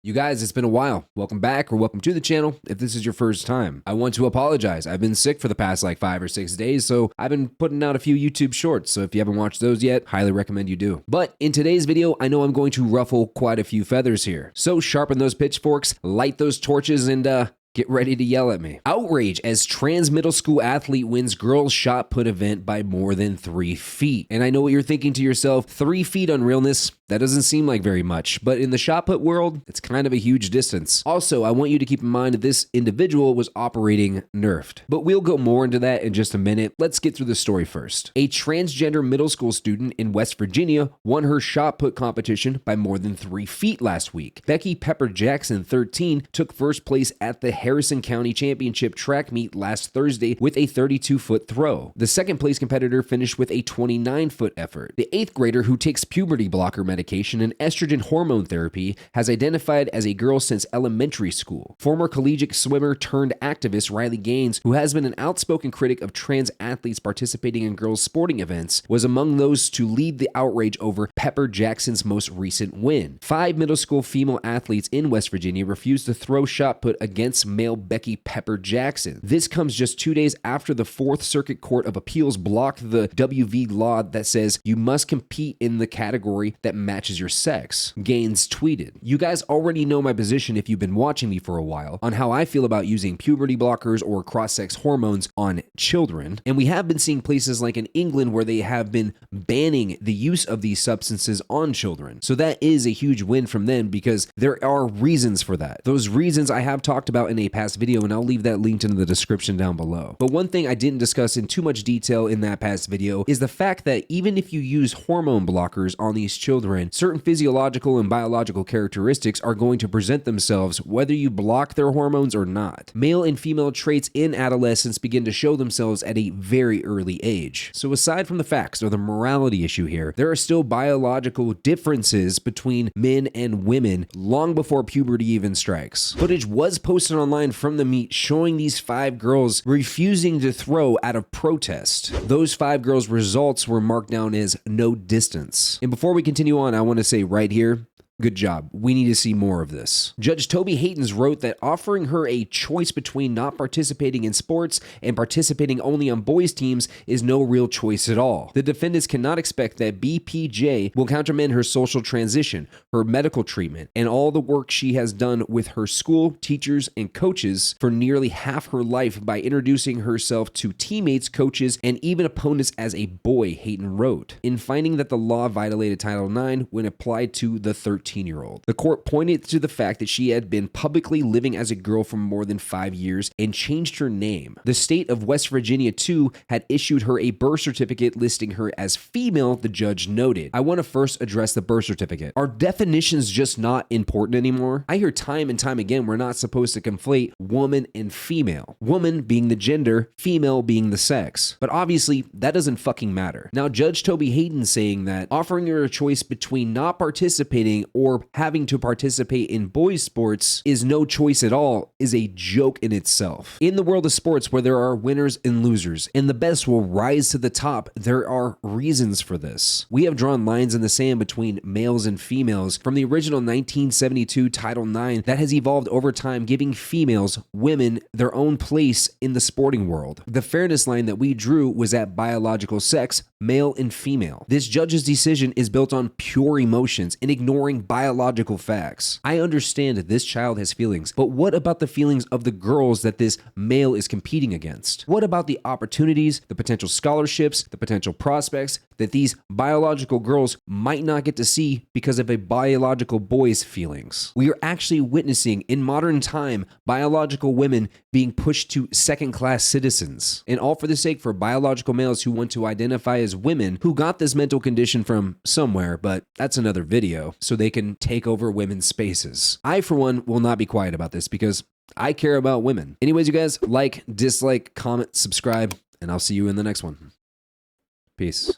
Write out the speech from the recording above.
You guys, it's been a while. Welcome back or welcome to the channel if this is your first time. I want to apologize. I've been sick for the past like 5 or 6 days, so I've been putting out a few YouTube shorts, so if you haven't watched those yet, highly recommend you do. But in today's video, I know I'm going to ruffle quite a few feathers here. So sharpen those pitchforks, light those torches, and get ready to yell at me. Outrage as trans middle school athlete wins girls shot put event by more than 3 feet. And I know what you're thinking to yourself, 3 feet on realness, that doesn't seem like very much, but in the shot put world, it's kind of a huge distance. Also, I want you to keep in mind that this individual was operating nerfed, but we'll go more into that in just a minute. Let's get through the story first. A transgender middle school student in West Virginia won her shot put competition by more than 3 feet last week. Becky Pepper Jackson, 13, took first place at the Harrison County Championship track meet last Thursday with a 32-foot throw. The second place competitor finished with a 29-foot effort. The 8th grader, who takes puberty blocker medication and estrogen hormone therapy, has identified as a girl since elementary school. Former collegiate swimmer turned activist Riley Gaines, who has been an outspoken critic of trans athletes participating in girls' sporting events, was among those to lead the outrage over Pepper Jackson's most recent win. 5 middle school female athletes in West Virginia refused to throw shot put against male Becky Pepper Jackson. This comes just 2 days after the 4th Circuit Court of Appeals blocked the WV law that says you must compete in the category that matches your sex. Gaines tweeted, "You guys already know my position if you've been watching me for a while on how I feel about using puberty blockers or cross-sex hormones on children, and we have been seeing places like in England where they have been banning the use of these substances on children. So that is a huge win from them because there are reasons for that. Those reasons I have talked about in a past video, and I'll leave that linked in the description down below. But one thing I didn't discuss in too much detail in that past video is the fact that even if you use hormone blockers on these children, certain physiological and biological characteristics are going to present themselves whether you block their hormones or not. Male and female traits in adolescence begin to show themselves at a very early age. So aside from the facts or the morality issue here, there are still biological differences between men and women long before puberty even strikes. Footage was posted online from the meet showing these 5 girls refusing to throw out of protest. Those 5 girls' results were marked down as no distance. And before we continue on, I want to say right here, good job. We need to see more of this. Judge Toby Haytens wrote that offering her a choice between not participating in sports and participating only on boys' teams is no real choice at all. The defendants cannot expect that BPJ will countermand her social transition, her medical treatment, and all the work she has done with her school, teachers, and coaches for nearly half her life by introducing herself to teammates, coaches, and even opponents as a boy, Hayten wrote. In finding that the law violated Title IX when applied to the 13-year-old. The court pointed to the fact that she had been publicly living as a girl for more than 5 years and changed her name. The state of West Virginia, too, had issued her a birth certificate listing her as female, the judge noted. I want to first address the birth certificate. Are definitions just not important anymore? I hear time and time again we're not supposed to conflate woman and female. Woman being the gender, female being the sex. But obviously, that doesn't fucking matter. Now, Judge Toby Hayden saying that offering her a choice between not participating or having to participate in boys' sports is no choice at all is a joke in itself. In the world of sports where there are winners and losers, and the best will rise to the top, there are reasons for this. We have drawn lines in the sand between males and females from the original 1972 Title IX that has evolved over time, giving females, women, their own place in the sporting world. The fairness line that we drew was at biological sex, male and female. This judge's decision is built on pure emotions and ignoring biological facts. I understand that this child has feelings, but what about the feelings of the girls that this male is competing against? What about the opportunities, the potential scholarships, the potential prospects that these biological girls might not get to see because of a biological boy's feelings? We are actually witnessing in modern time biological women being pushed to second-class citizens, and all for the sake for biological males who want to identify as women who got this mental condition from somewhere, but that's another video, so they can take over women's spaces. I, for one, will not be quiet about this because I care about women. Anyways, you guys, like, dislike, comment, subscribe, and I'll see you in the next one. Peace.